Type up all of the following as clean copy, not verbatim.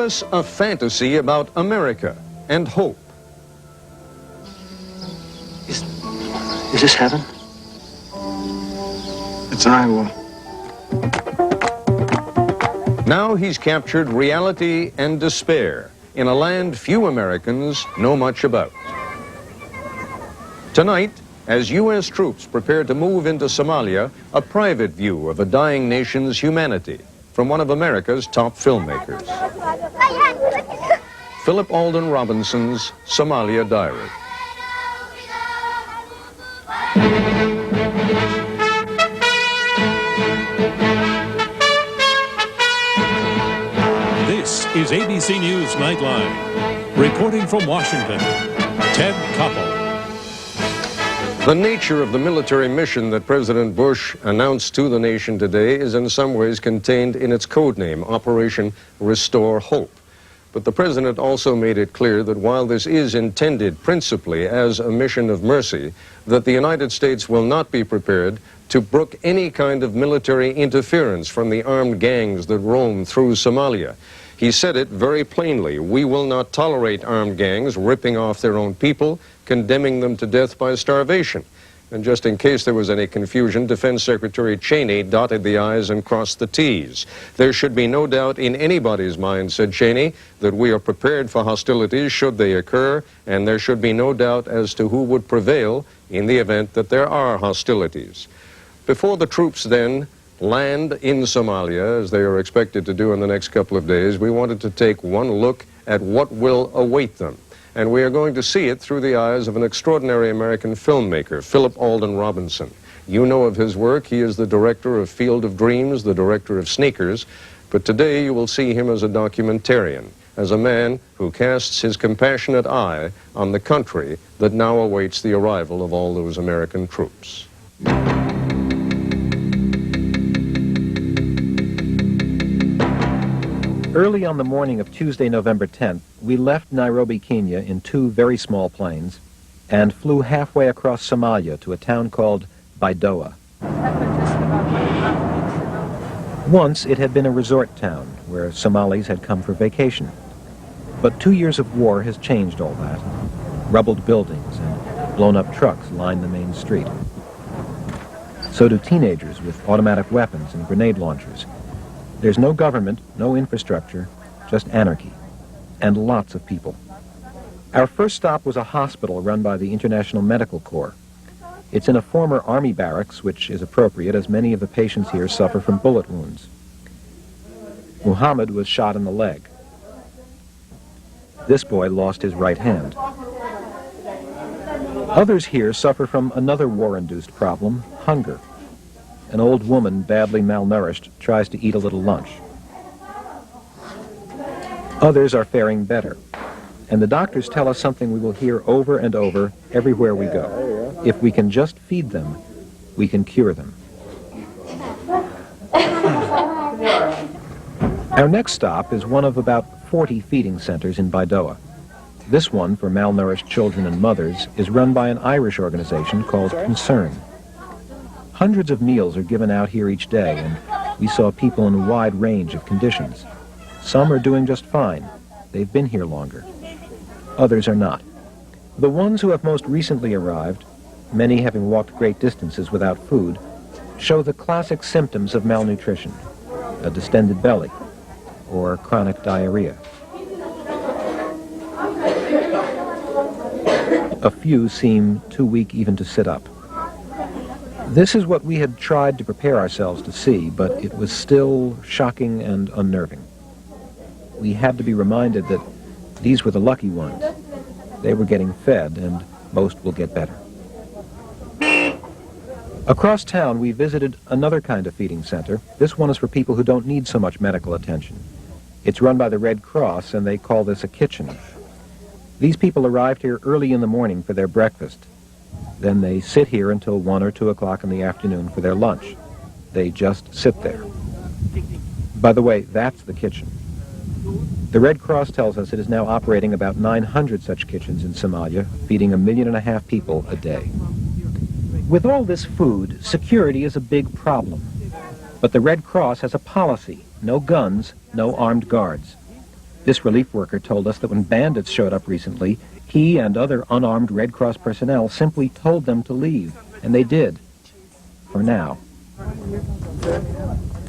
us a fantasy about America and hope. Is this heaven? It's Iowa. Now he's captured reality and despair in a land few Americans know much about. Tonight, as U.S. troops prepare to move into Somalia, a private view of a dying nation's humanity from one of America's top filmmakers. Phil Alden Robinson's Somalia Diary. This is ABC News Nightline. Reporting from Washington, Ted Koppel. The nature of the military mission that President Bush announced to the nation today is in some ways contained in its code name, Operation Restore Hope. But the president also made it clear that while this is intended principally as a mission of mercy, that the United States will not be prepared to brook any kind of military interference from the armed gangs that roam through Somalia. He said it very plainly: we will not tolerate armed gangs ripping off their own people, condemning them to death by starvation. And just in case there was any confusion, Defense Secretary Cheney dotted the I's and crossed the T's. There should be no doubt in anybody's mind, said Cheney, that we are prepared for hostilities should they occur, and there should be no doubt as to who would prevail in the event that there are hostilities. Before the troops then land in Somalia, as they are expected to do in the next couple of days, we wanted to take one look at what will await them. And we are going to see it through the eyes of an extraordinary American filmmaker, Phil Alden Robinson. You know of his work. He is the director of Field of Dreams, the director of Sneakers. But today you will see him as a documentarian, as a man who casts his compassionate eye on the country that now awaits the arrival of all those American troops. Early on the morning of Tuesday, November 10th, we left Nairobi, Kenya in two very small planes and flew halfway across Somalia to a town called Baidoa. Once it had been a resort town where Somalis had come for vacation. But 2 years of war has changed all that. Rubbled buildings and blown-up trucks line the main street. So do teenagers with automatic weapons and grenade launchers. There's no government, no infrastructure, just anarchy, and lots of people. Our first stop was a hospital run by the International Medical Corps. It's in a former army barracks, which is appropriate as many of the patients here suffer from bullet wounds. Muhammad was shot in the leg. This boy lost his right hand. Others here suffer from another war-induced problem, hunger. An old woman, badly malnourished, tries to eat a little lunch. Others are faring better. And the doctors tell us something we will hear over and over everywhere we go. If we can just feed them, we can cure them. Our next stop is one of about 40 feeding centers in Baidoa. This one, for malnourished children and mothers, is run by an Irish organization called Concern. Hundreds of meals are given out here each day, and we saw people in a wide range of conditions. Some are doing just fine. They've been here longer. Others are not. The ones who have most recently arrived, many having walked great distances without food, show the classic symptoms of malnutrition: a distended belly or chronic diarrhea. A few seem too weak even to sit up. This is what we had tried to prepare ourselves to see, but it was still shocking and unnerving. We had to be reminded that these were the lucky ones. They were getting fed, and most will get better. Across town, we visited another kind of feeding center. This one is for people who don't need so much medical attention. It's run by the Red Cross, and they call this a kitchen. These people arrived here early in the morning for their breakfast. Then they sit here until 1 or 2 o'clock in the afternoon for their lunch. They just sit there. By the way, that's the kitchen. The Red Cross tells us it is now operating about 900 such kitchens in Somalia, feeding 1.5 million people a day. With all this food, security is a big problem. But the Red Cross has a policy: no guns, no armed guards. This relief worker told us that when bandits showed up recently, he and other unarmed Red Cross personnel simply told them to leave, and they did. For now.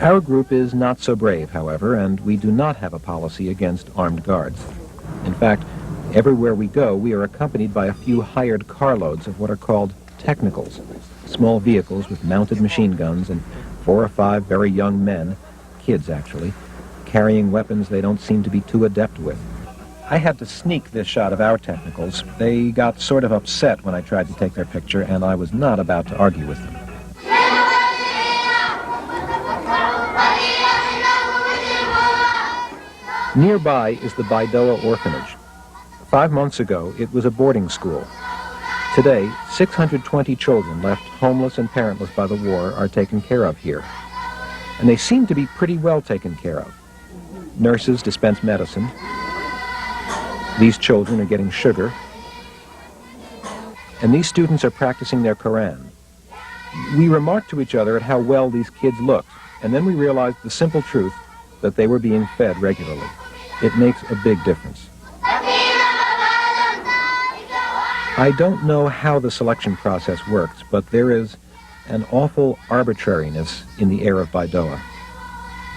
Our group is not so brave, however, and we do not have a policy against armed guards. In fact, everywhere we go, we are accompanied by a few hired carloads of what are called technicals, small vehicles with mounted machine guns and 4 or 5 very young men, kids actually, carrying weapons they don't seem to be too adept with. I had to sneak this shot of our technicals. They got sort of upset when I tried to take their picture, and I was not about to argue with them. Nearby is the Baidoa orphanage. 5 months ago, it was a boarding school. Today, 620 children left homeless and parentless by the war are taken care of here. And they seem to be pretty well taken care of. Nurses dispense medicine. These children are getting sugar. And these students are practicing their Quran. We remarked to each other at how well these kids looked, and then we realized the simple truth that they were being fed regularly. It makes a big difference. I don't know how the selection process works, but there is an awful arbitrariness in the air of Baidoa.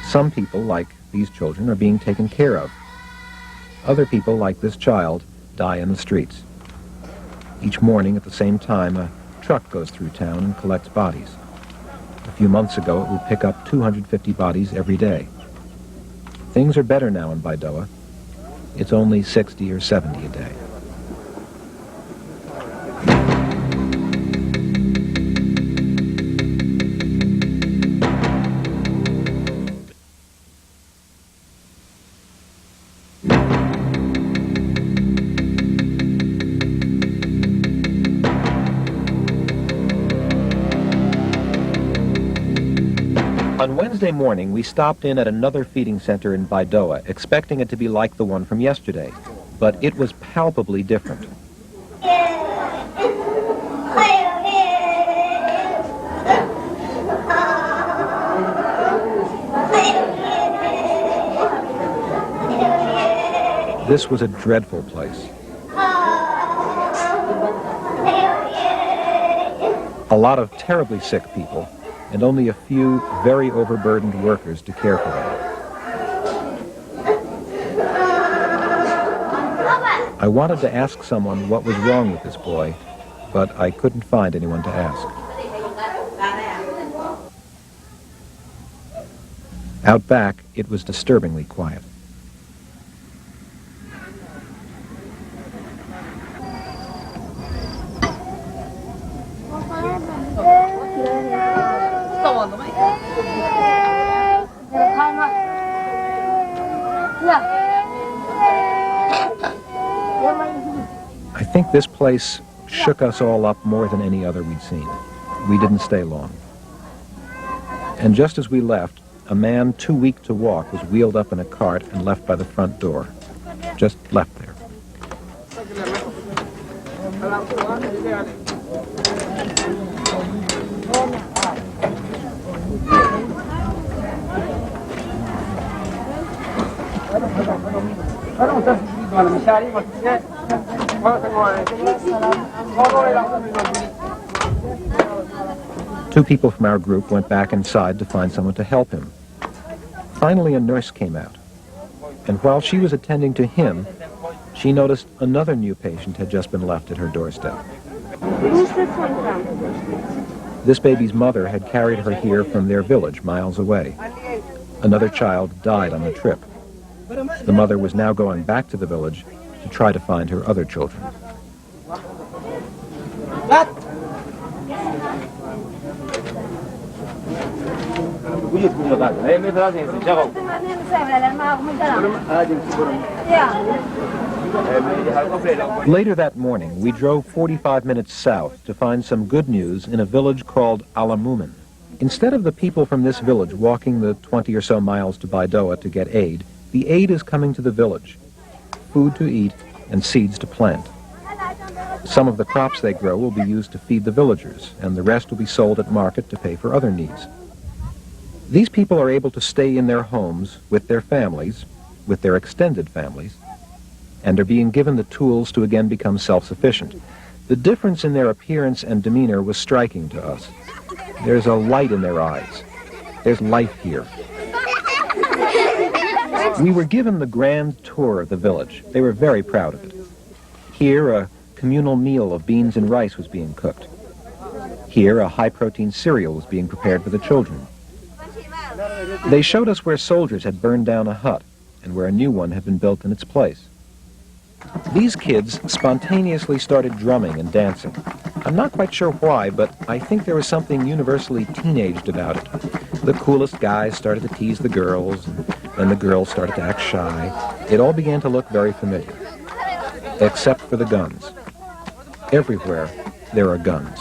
Some people, like these children, are being taken care of. Other people, like this child, die in the streets. Each morning at the same time, a truck goes through town and collects bodies. A few months ago, it would pick up 250 bodies every day. Things are better now in Baidoa. It's only 60 or 70 a day. On Wednesday morning, we stopped in at another feeding center in Baidoa, expecting it to be like the one from yesterday. But it was palpably different. This was a dreadful place. A lot of terribly sick people, and only a few very overburdened workers to care for them. I wanted to ask someone what was wrong with this boy, but I couldn't find anyone to ask. Out back, it was disturbingly quiet. I think this place shook us all up more than any other we'd seen. We didn't stay long. And just as we left, a man too weak to walk was wheeled up in a cart and left by the front door. Just left there. Two people from our group went back inside to find someone to help him. Finally, a nurse came out. And while she was attending to him, she noticed another new patient had just been left at her doorstep. This baby's mother had carried her here from their village, miles away. Another child died on the trip. The mother was now going back to the village to try to find her other children. Later that morning, we drove 45 minutes south to find some good news in a village called Alamumen. Instead of the people from this village walking the 20 or so miles to Baidoa to get aid, the aid is coming to the village. Food to eat and seeds to plant. Some of the crops they grow will be used to feed the villagers, and the rest will be sold at market to pay for other needs. These people are able to stay in their homes with their families with their extended families and are being given the tools to again become self-sufficient. The difference in their appearance and demeanor was striking to us. There's a light in their eyes. There's life here. We were given the grand tour of the village. They were very proud of it. Here, a communal meal of beans and rice was being cooked. Here, a high-protein cereal was being prepared for the children. They showed us where soldiers had burned down a hut and where a new one had been built in its place. These kids spontaneously started drumming and dancing. I'm not quite sure why, but I think there was something universally teenaged about it. The coolest guys started to tease the girls, and then the girls started to act shy. It all began to look very familiar, except for the guns. Everywhere there are guns.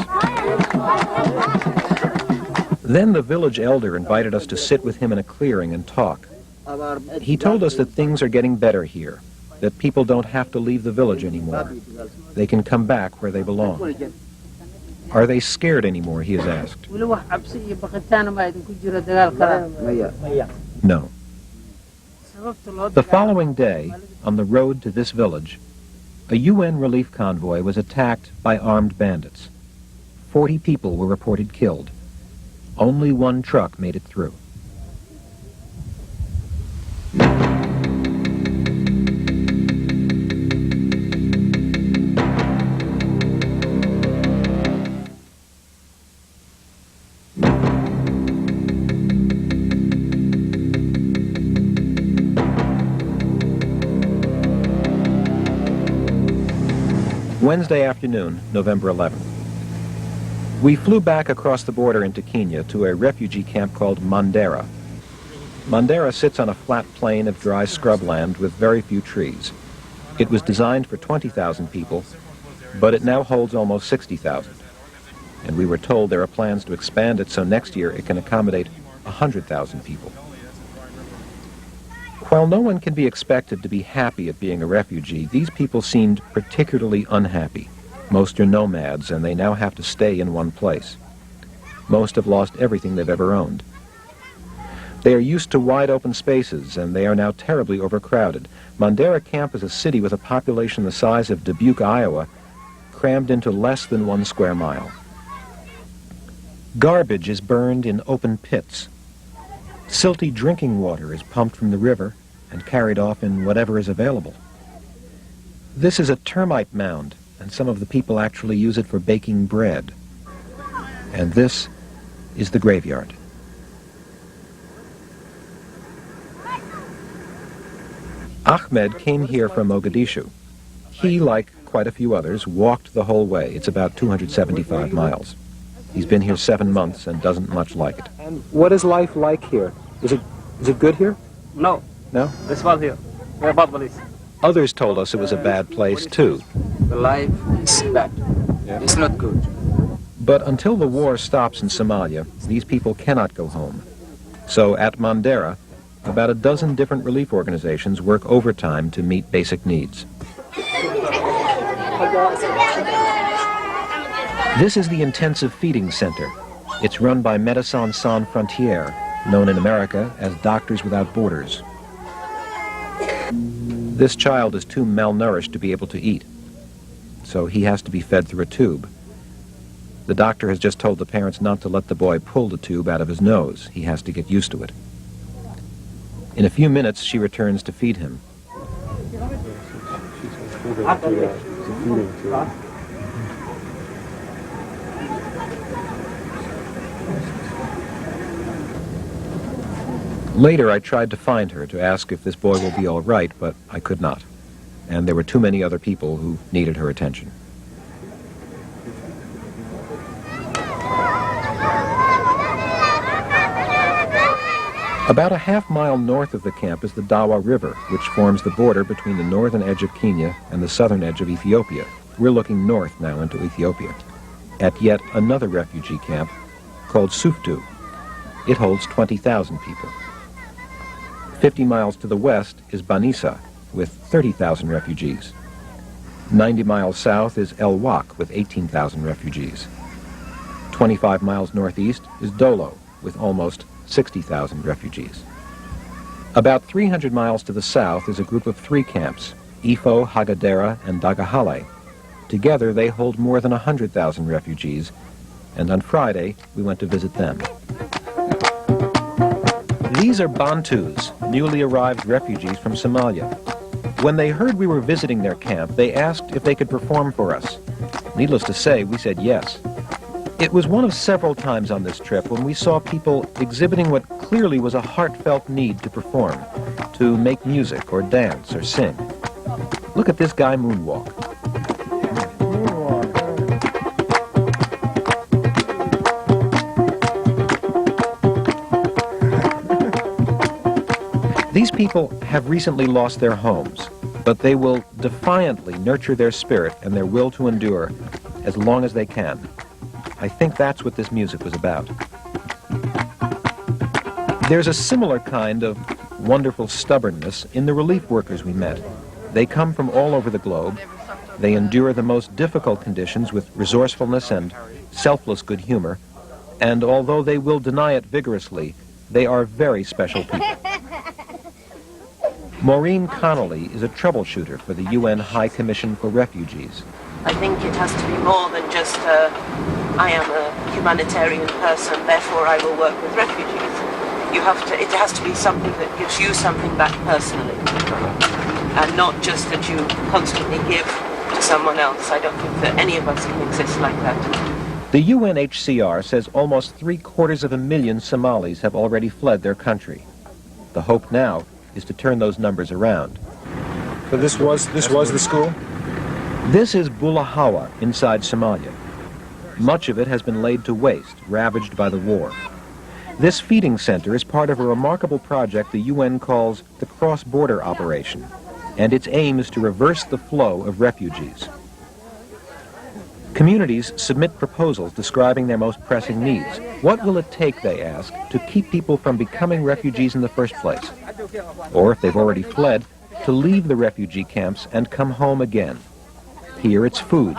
Then the village elder invited us to sit with him in a clearing and talk. He told us that things are getting better here, that people don't have to leave the village anymore. They can come back where they belong. Are they scared anymore, he has asked. No. The following day, on the road to this village, a UN relief convoy was attacked by armed bandits. 40 people were reported killed. Only one truck made it through. Wednesday afternoon, November 11th. We flew back across the border into Kenya to a refugee camp called Mandera. Mandera sits on a flat plain of dry scrubland with very few trees. It was designed for 20,000 people, but it now holds almost 60,000. And we were told there are plans to expand it so next year it can accommodate 100,000 people. While no one can be expected to be happy at being a refugee, these people seemed particularly unhappy. Most are nomads, and they now have to stay in one place. Most have lost everything they've ever owned. They are used to wide open spaces, and they are now terribly overcrowded. Mandera Camp is a city with a population the size of Dubuque, Iowa, crammed into less than 1 square mile. Garbage is burned in open pits. Silty drinking water is pumped from the river and carried off in whatever is available. This is a termite mound, and some of the people actually use it for baking bread. And this is the graveyard. Ahmed came here from Mogadishu. He, like quite a few others, walked the whole way. It's about 275 miles. He's been here 7 months and doesn't much like it. And what is life like here? Is it good here? No. No? This was here. We're about police. Others told us it was a bad place, too. The life is bad. Yeah. It's not good. But until the war stops in Somalia, these people cannot go home. So at Mandera, about a dozen different relief organizations work overtime to meet basic needs. This is the intensive feeding center. It's run by Médecins Sans Frontières, known in America as Doctors Without Borders. This child is too malnourished to be able to eat, so he has to be fed through a tube. The doctor has just told the parents not to let the boy pull the tube out of his nose. He has to get used to it. In a few minutes, she returns to feed him. Later, I tried to find her to ask if this boy will be all right, but I could not. And there were too many other people who needed her attention. About a half-mile north of the camp is the Dawa River, which forms the border between the northern edge of Kenya and the southern edge of Ethiopia. We're looking north now into Ethiopia, at yet another refugee camp called Suftu. It holds 20,000 people. 50 miles to the west is Banisa, with 30,000 refugees. 90 miles south is El Wak, with 18,000 refugees. 25 miles northeast is Dolo, with almost 60,000 refugees. About 300 miles to the south is a group of 3 camps, Ifo, Hagadera, and Dagahale. Together, they hold more than 100,000 refugees, and on Friday, we went to visit them. These are Bantus, newly arrived refugees from Somalia. When they heard we were visiting their camp, they asked if they could perform for us. Needless to say, we said yes. It was one of several times on this trip when we saw people exhibiting what clearly was a heartfelt need to perform, to make music or dance or sing. Look at this guy moonwalk. These people have recently lost their homes, but they will defiantly nurture their spirit and their will to endure as long as they can. I think that's what this music was about. There's a similar kind of wonderful stubbornness in the relief workers we met. They come from all over the globe. They endure the most difficult conditions with resourcefulness and selfless good humor. And although they will deny it vigorously, they are very special people. Maureen Connolly is a troubleshooter for the UN High Commission for Refugees. I think it has to be more than just I am a humanitarian person, therefore I will work with refugees. It has to be something that gives you something back personally, and not just that you constantly give to someone else. I don't think that any of us can exist like that. The UNHCR says almost 750,000 Somalis have already fled their country. The hope now is to turn those numbers around. So this was the school? This is Bulahawa inside Somalia. Much of it has been laid to waste, ravaged by the war. This feeding center is part of a remarkable project the UN calls the Cross-Border Operation, and its aim is to reverse the flow of refugees. Communities submit proposals describing their most pressing needs. What will it take, they ask, to keep people from becoming refugees in the first place? Or, if they've already fled, to leave the refugee camps and come home again. Here it's food.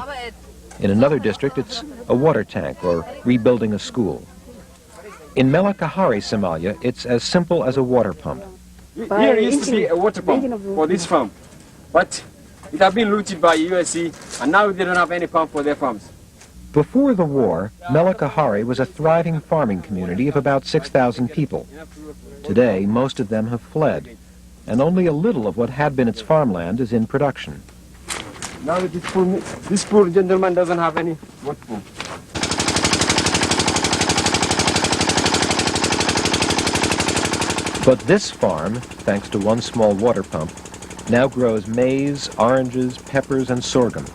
In another district, it's a water tank or rebuilding a school. In Melakahari, Somalia, it's as simple as a water pump. Here used to be a water pump for this farm, but it has been looted by USC, and now they don't have any pump for their farms. Before the war, Melakahari was a thriving farming community of about 6,000 people. Today, most of them have fled, and only a little of what had been its farmland is in production. Now this poor gentleman doesn't have any water pump. But this farm, thanks to one small water pump, now grows maize, oranges, peppers, and sorghum.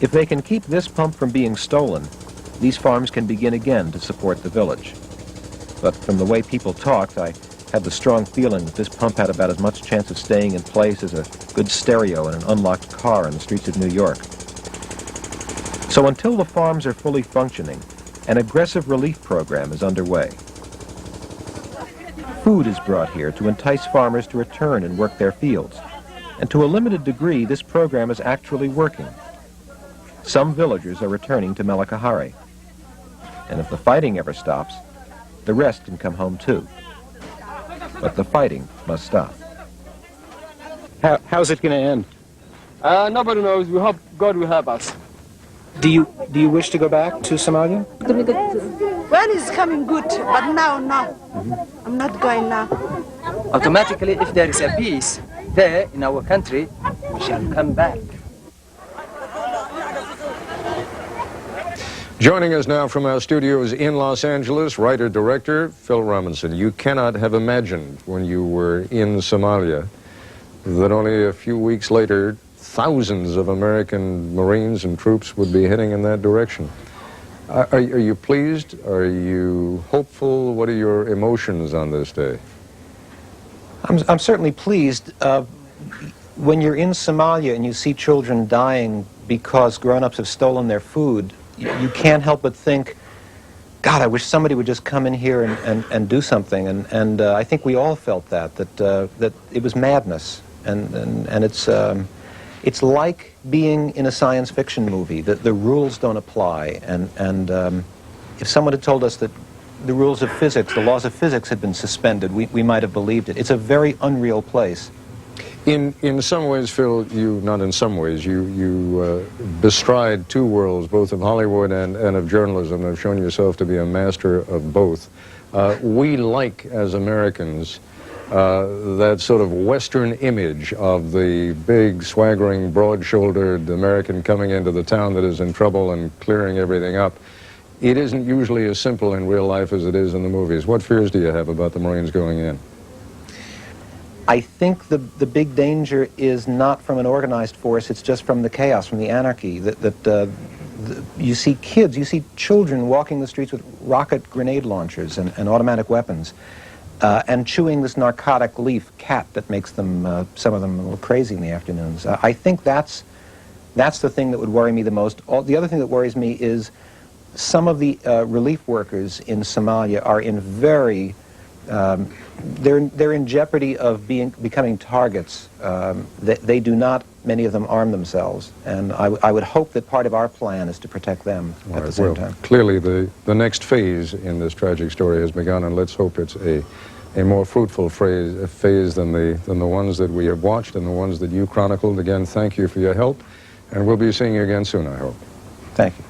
If they can keep this pump from being stolen, these farms can begin again to support the village. But from the way people talked, I had the strong feeling that this pump had about as much chance of staying in place as a good stereo in an unlocked car in the streets of New York. So until the farms are fully functioning, an aggressive relief program is underway. Food is brought here to entice farmers to return and work their fields. And to a limited degree, this program is actually working. Some villagers are returning to Melakahari. And if the fighting ever stops, the rest can come home too. But the fighting must stop. How's it going to end? Nobody knows. We hope God will help us. Do you wish to go back to Somalia? When it's coming good, but now, no. I'm not going now. Automatically, if there is a peace there in our country, we shall come back. Joining us now from our studios in Los Angeles, writer-director Phil Robinson. You cannot have imagined when you were in Somalia that only a few weeks later, thousands of American Marines and troops would be heading in that direction. Are you pleased? Are you hopeful? What are your emotions on this day? I'm certainly pleased. When you're in Somalia and you see children dying because grown-ups have stolen their food, you can't help but think, God, I wish somebody would just come in here and do something. And I think we all felt that it was madness. And it's like being in a science fiction movie, that the rules don't apply. And if someone had told us that the rules of physics, the laws of physics had been suspended, we might have believed it. It's a very unreal place. In some ways, Phil, not in some ways, you bestride two worlds, both of Hollywood and of journalism, and have shown yourself to be a master of both. We like, as Americans, that sort of Western image of the big, swaggering, broad-shouldered American coming into the town that is in trouble and clearing everything up. It isn't usually as simple in real life as it is in the movies. What fears do you have about the Marines going in? I think the big danger is not from an organized force, it's just from the chaos, from the anarchy. You see kids, you see children walking the streets with rocket grenade launchers and automatic weapons, and chewing this narcotic leaf, cat, that makes them, some of them, a little crazy in the afternoons. I think that's the thing that would worry me the most. The other thing that worries me is some of the relief workers in Somalia are in very... they're in jeopardy of becoming targets. They do not, many of them, arm themselves, and I would hope that part of our plan is to protect them at the same time. Clearly, the next phase in this tragic story has begun, and let's hope it's a more fruitful phase than the ones that we have watched and the ones that you chronicled. Again, thank you for your help, and we'll be seeing you again soon, I hope. Thank you.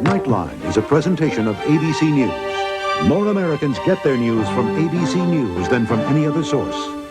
Nightline is a presentation of ABC News. More Americans get their news from ABC News than from any other source.